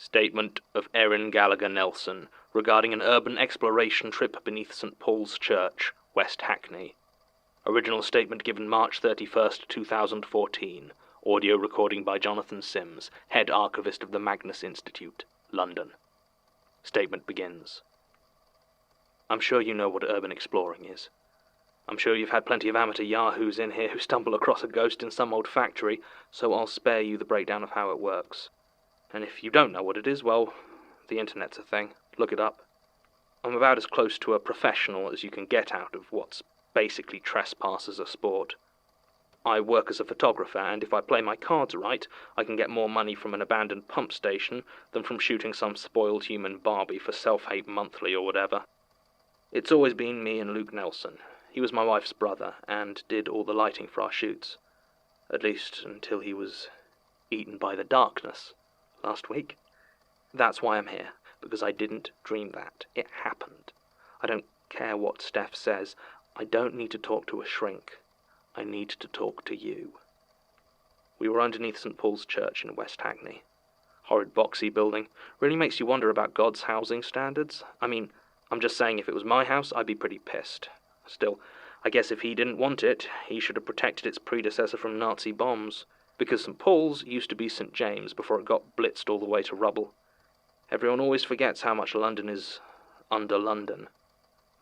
Statement of Erin Gallagher-Nelson regarding an urban exploration trip beneath St. Paul's Church, West Hackney. Original statement given March 31st, 2014. Audio recording by Jonathan Sims, Head Archivist of the Magnus Institute, London. Statement begins. I'm sure you know what urban exploring is. I'm sure you've had plenty of amateur yahoos in here who stumble across a ghost in some old factory, so I'll spare you the breakdown of how it works. And if you don't know what it is, well, the internet's a thing. Look it up. I'm about as close to a professional as you can get out of what's basically trespass as a sport. I work as a photographer, and if I play my cards right, I can get more money from an abandoned pump station than from shooting some spoiled human Barbie for Self-Hate Monthly or whatever. It's always been me and Luke Nelson. He was my wife's brother, and did all the lighting for our shoots. At least until he was eaten by the darkness last week. That's why I'm here, because I didn't dream that. It happened. I don't care what Steph says. I don't need to talk to a shrink. I need to talk to you. We were underneath St. Paul's Church in West Hackney. Horrid boxy building. Really makes you wonder about God's housing standards. I mean, I'm just saying if it was my house, I'd be pretty pissed. Still, I guess if he didn't want it, he should have protected its predecessor from Nazi bombs. Because St. Paul's used to be St. James before it got blitzed all the way to rubble. Everyone always forgets how much London is under London.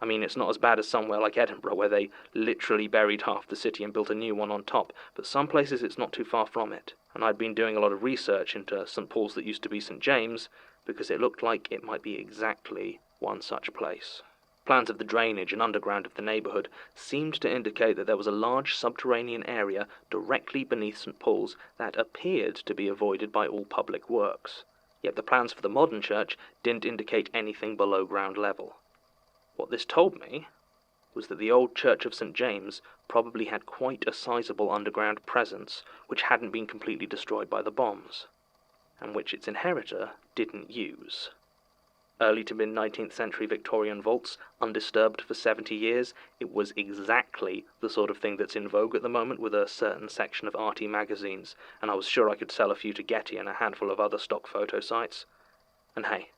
I mean, it's not as bad as somewhere like Edinburgh, where they literally buried half the city and built a new one on top, but some places it's not too far from it. And I'd been doing a lot of research into St. Paul's that used to be St. James, because it looked like it might be exactly one such place. Plans of the drainage and underground of the neighbourhood seemed to indicate that there was a large subterranean area directly beneath St. Paul's that appeared to be avoided by all public works. Yet the plans for the modern church didn't indicate anything below ground level. What this told me was that the old Church of St. James probably had quite a sizable underground presence which hadn't been completely destroyed by the bombs, and which its inheritor didn't use. Early to mid-19th century Victorian vaults, undisturbed for 70 years, it was exactly the sort of thing that's in vogue at the moment with a certain section of arty magazines, and I was sure I could sell a few to Getty and a handful of other stock photo sites. And hey,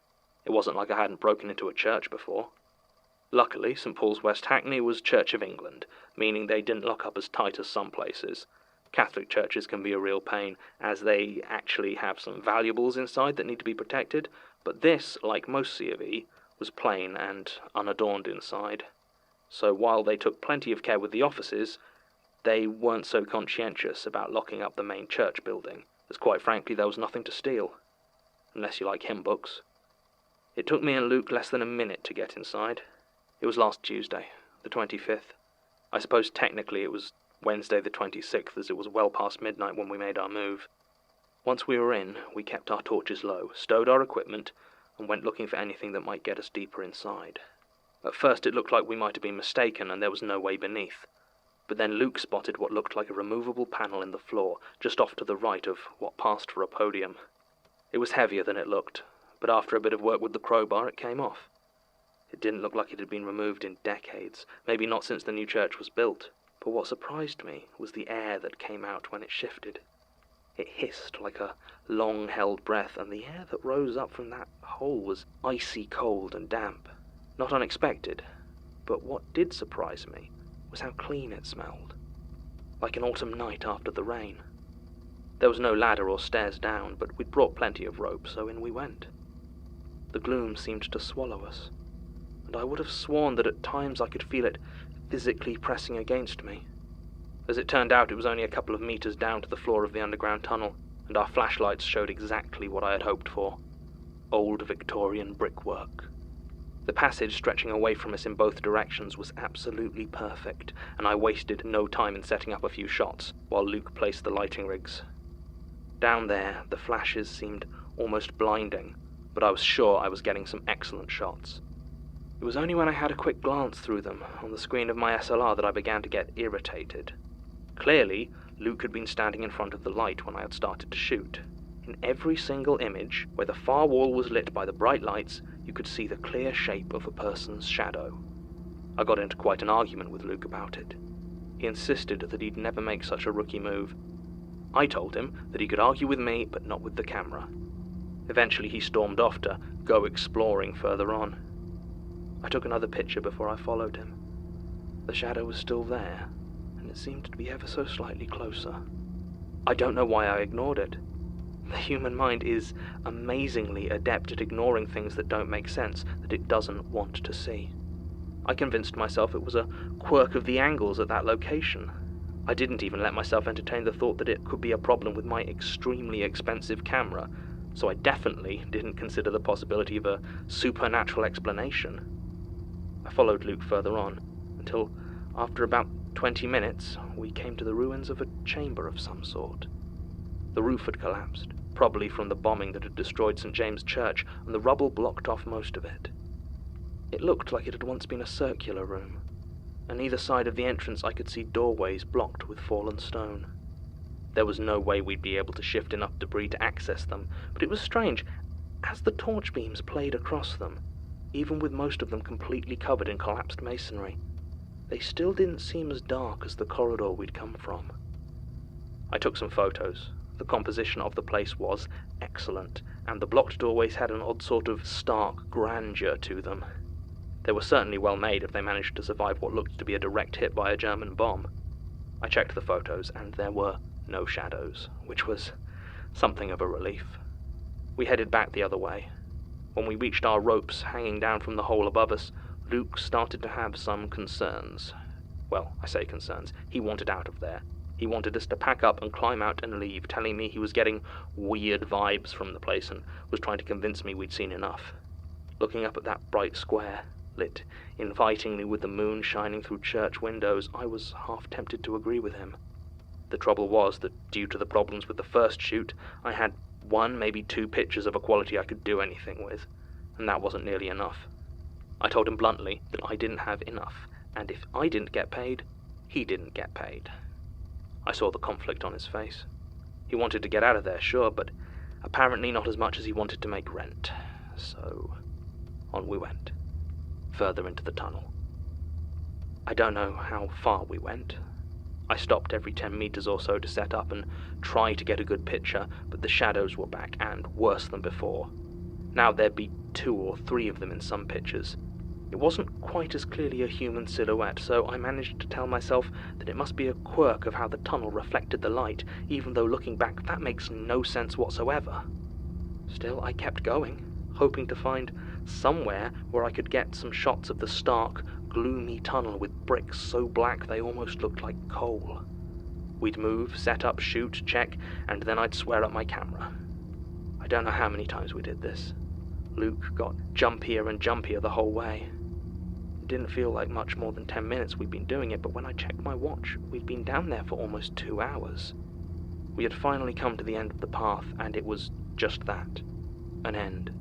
it wasn't like I hadn't broken into a church before. Luckily, St. Paul's West Hackney was Church of England, meaning they didn't lock up as tight as some places. Catholic churches can be a real pain, as they actually have some valuables inside that need to be protected, but this, like most C of E, was plain and unadorned inside. So while they took plenty of care with the offices, they weren't so conscientious about locking up the main church building, as quite frankly there was nothing to steal. Unless you like hymn books. It took me and Luke less than a minute to get inside. It was last Tuesday, the 25th. I suppose technically it was Wednesday the 26th, as it was well past midnight when we made our move. Once we were in, we kept our torches low, stowed our equipment, and went looking for anything that might get us deeper inside. At first it looked like we might have been mistaken and there was no way beneath. But then Luke spotted what looked like a removable panel in the floor, just off to the right of what passed for a podium. It was heavier than it looked, but after a bit of work with the crowbar it came off. It didn't look like it had been removed in decades, maybe not since the new church was built. But what surprised me was the air that came out when it shifted. It hissed like a long-held breath, and the air that rose up from that hole was icy cold and damp. Not unexpected, but what did surprise me was how clean it smelled. Like an autumn night after the rain. There was no ladder or stairs down, but we'd brought plenty of rope, so in we went. The gloom seemed to swallow us, and I would have sworn that at times I could feel it physically pressing against me. As it turned out, it was only a couple of meters down to the floor of the underground tunnel, and our flashlights showed exactly what I had hoped for. Old Victorian brickwork. The passage stretching away from us in both directions was absolutely perfect, and I wasted no time in setting up a few shots, while Luke placed the lighting rigs. Down there, the flashes seemed almost blinding, but I was sure I was getting some excellent shots. It was only when I had a quick glance through them on the screen of my SLR that I began to get irritated. Clearly, Luke had been standing in front of the light when I had started to shoot. In every single image, where the far wall was lit by the bright lights, you could see the clear shape of a person's shadow. I got into quite an argument with Luke about it. He insisted that he'd never make such a rookie move. I told him that he could argue with me, but not with the camera. Eventually he stormed off to go exploring further on. I took another picture before I followed him. The shadow was still there, and it seemed to be ever so slightly closer. I don't know why I ignored it. The human mind is amazingly adept at ignoring things that don't make sense, that it doesn't want to see. I convinced myself it was a quirk of the angles at that location. I didn't even let myself entertain the thought that it could be a problem with my extremely expensive camera, so I definitely didn't consider the possibility of a supernatural explanation. I followed Luke further on, until, after about 20 minutes, we came to the ruins of a chamber of some sort. The roof had collapsed, probably from the bombing that had destroyed St. James' Church, and the rubble blocked off most of it. It looked like it had once been a circular room. On either side of the entrance I could see doorways blocked with fallen stone. There was no way we'd be able to shift enough debris to access them, but it was strange. As the torch beams played across them, even with most of them completely covered in collapsed masonry, they still didn't seem as dark as the corridor we'd come from. I took some photos. The composition of the place was excellent, and the blocked doorways had an odd sort of stark grandeur to them. They were certainly well made if they managed to survive what looked to be a direct hit by a German bomb. I checked the photos, and there were no shadows, which was something of a relief. We headed back the other way. When we reached our ropes hanging down from the hole above us, Luke started to have some concerns. Well, I say concerns. He wanted out of there. He wanted us to pack up and climb out and leave, telling me he was getting weird vibes from the place and was trying to convince me we'd seen enough. Looking up at that bright square, lit invitingly with the moon shining through church windows, I was half tempted to agree with him. The trouble was that, due to the problems with the first shoot, I had 1, maybe 2 pictures of a quality I could do anything with, and that wasn't nearly enough. I told him bluntly that I didn't have enough, and if I didn't get paid, he didn't get paid. I saw the conflict on his face. He wanted to get out of there, sure, but apparently not as much as he wanted to make rent. So, on we went, further into the tunnel. I don't know how far we went. I stopped every 10 meters or so to set up and try to get a good picture, but the shadows were back, and worse than before. Now there'd be 2 or 3 of them in some pictures. It wasn't quite as clearly a human silhouette, so I managed to tell myself that it must be a quirk of how the tunnel reflected the light, even though looking back that makes no sense whatsoever. Still, I kept going, hoping to find somewhere where I could get some shots of the stark, gloomy tunnel with bricks so black they almost looked like coal. We'd move, set up, shoot, check, and then I'd swear up my camera. I don't know how many times we did this. Luke got jumpier and jumpier the whole way. It didn't feel like much more than 10 minutes we'd been doing it, but when I checked my watch, we'd been down there for almost 2 hours. We had finally come to the end of the path, and it was just that, an end.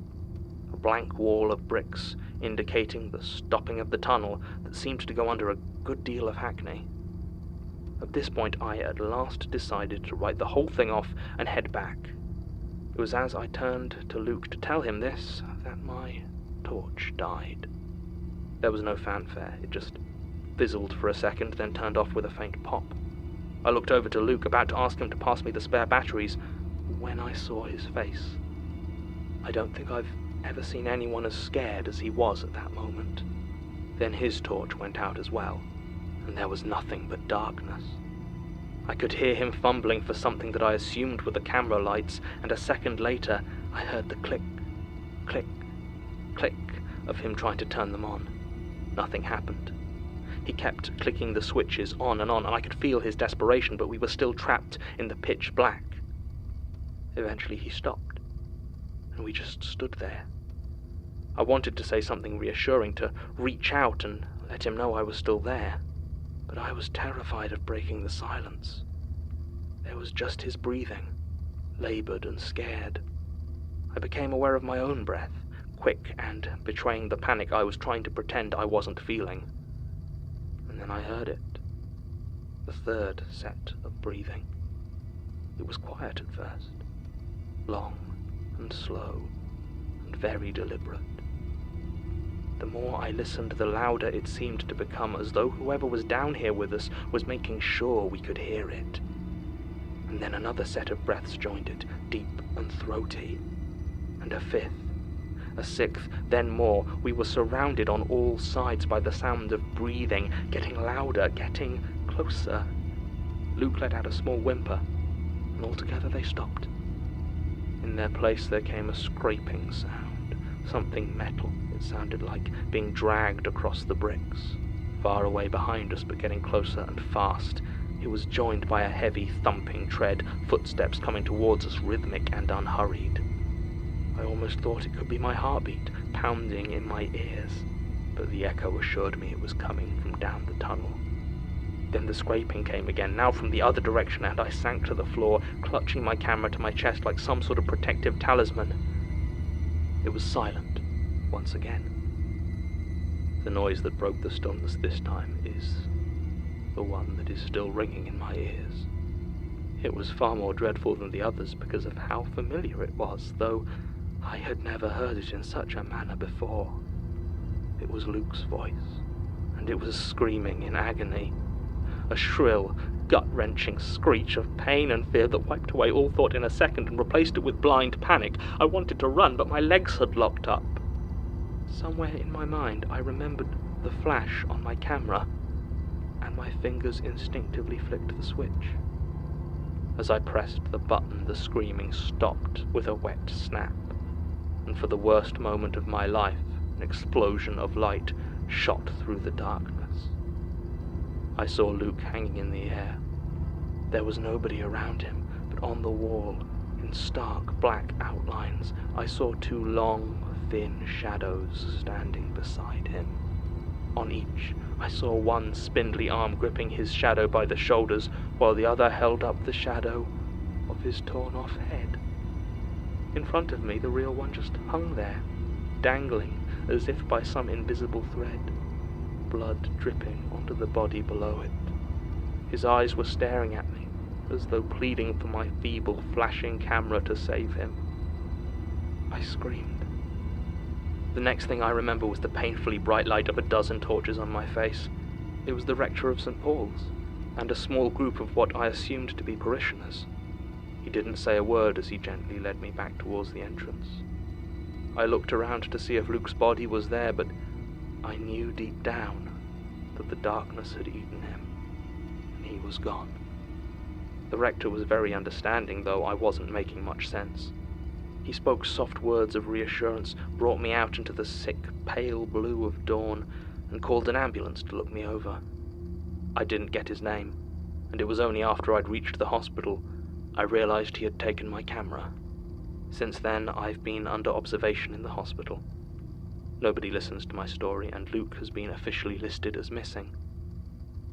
A blank wall of bricks, indicating the stopping of the tunnel that seemed to go under a good deal of Hackney. At this point, I at last decided to write the whole thing off and head back. It was as I turned to Luke to tell him this that my torch died. There was no fanfare, it just fizzled for a second, then turned off with a faint pop. I looked over to Luke, about to ask him to pass me the spare batteries, when I saw his face. I don't think I've ever seen anyone as scared as he was at that moment. Then his torch went out as well, and there was nothing but darkness. I could hear him fumbling for something that I assumed were the camera lights, and a second later I heard the click, click, click of him trying to turn them on. Nothing happened. He kept clicking the switches on, and I could feel his desperation, but we were still trapped in the pitch black. Eventually he stopped, and we just stood there. I wanted to say something reassuring, to reach out and let him know I was still there, but I was terrified of breaking the silence. There was just his breathing, labored and scared. I became aware of my own breath, quick and betraying the panic I was trying to pretend I wasn't feeling. And then I heard it, the third set of breathing. It was quiet at first, long and slow and very deliberate. The more I listened, the louder it seemed to become, as though whoever was down here with us was making sure we could hear it. And then another set of breaths joined it, deep and throaty. and a fifth, a sixth, then more. We were surrounded on all sides by the sound of breathing, getting louder, getting closer. Luke let out a small whimper, and altogether they stopped. In their place there came a scraping sound, something metal. It sounded like being dragged across the bricks, far away behind us but getting closer and fast. It was joined by a heavy thumping tread, footsteps coming towards us, rhythmic and unhurried. I almost thought it could be my heartbeat, pounding in my ears, but the echo assured me it was coming from down the tunnel. Then the scraping came again, now from the other direction, and I sank to the floor, clutching my camera to my chest like some sort of protective talisman. It was silent, once again. The noise that broke the stillness this time is the one that is still ringing in my ears. It was far more dreadful than the others because of how familiar it was, though I had never heard it in such a manner before. It was Luke's voice, and it was screaming in agony. A shrill, gut-wrenching screech of pain and fear that wiped away all thought in a second and replaced it with blind panic. I wanted to run, but my legs had locked up. Somewhere in my mind I remembered the flash on my camera, and my fingers instinctively flicked the switch. As I pressed the button, the screaming stopped with a wet snap, and for the worst moment of my life, an explosion of light shot through the darkness. I saw Luke hanging in the air. There was nobody around him, but on the wall, in stark black outlines, I saw two long, thin shadows standing beside him. On each, I saw one spindly arm gripping his shadow by the shoulders, while the other held up the shadow of his torn-off head. In front of me, the real one just hung there, dangling as if by some invisible thread, blood dripping onto the body below it. His eyes were staring at me, as though pleading for my feeble, flashing camera to save him. I screamed. The next thing I remember was the painfully bright light of a dozen torches on my face. It was the rector of St. Paul's, and a small group of what I assumed to be parishioners. He didn't say a word as he gently led me back towards the entrance. I looked around to see if Luke's body was there, but I knew deep down that the darkness had eaten him, and he was gone. The rector was very understanding, though I wasn't making much sense. He spoke soft words of reassurance, brought me out into the sick, pale blue of dawn, and called an ambulance to look me over. I didn't get his name, and it was only after I'd reached the hospital I realized he had taken my camera. Since then, I've been under observation in the hospital. Nobody listens to my story, and Luke has been officially listed as missing.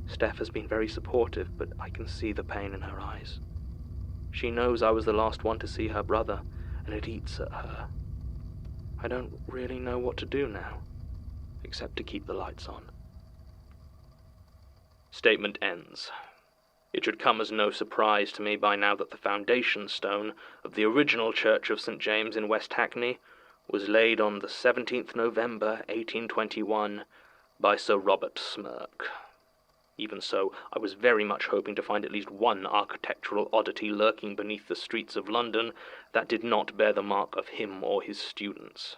Steph has been very supportive, but I can see the pain in her eyes. She knows I was the last one to see her brother, and it eats at her. I don't really know what to do now, except to keep the lights on. Statement ends. It should come as no surprise to me by now that the foundation stone of the original Church of St. James in West Hackney was laid on the 17th November 1821 by Sir Robert Smirke. Even so, I was very much hoping to find at least one architectural oddity lurking beneath the streets of London that did not bear the mark of him or his students.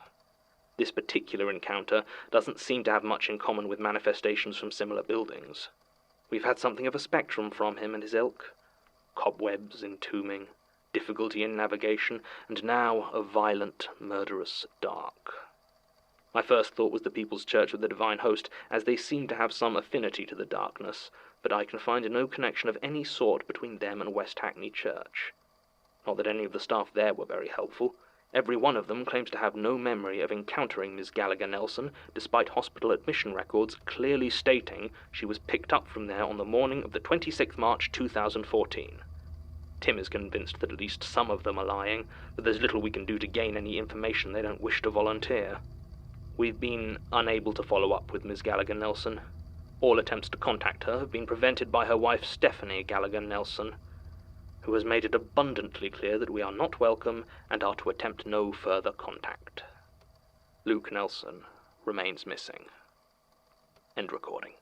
This particular encounter doesn't seem to have much in common with manifestations from similar buildings. We've had something of a spectrum from him and his ilk. Cobwebs, entombing, difficulty in navigation, and now a violent, murderous dark. My first thought was the People's Church of the Divine Host, as they seem to have some affinity to the darkness, but I can find no connection of any sort between them and West Hackney Church. Not that any of the staff there were very helpful. Every one of them claims to have no memory of encountering Miss Gallagher-Nelson, despite hospital admission records clearly stating she was picked up from there on the morning of the 26th March 2014. Tim is convinced that at least some of them are lying, but there's little we can do to gain any information they don't wish to volunteer. We've been unable to follow up with Miss Gallagher-Nelson. All attempts to contact her have been prevented by her wife Stephanie Gallagher-Nelson, who has made it abundantly clear that we are not welcome and are to attempt no further contact. Luke Nelson remains missing. End recording.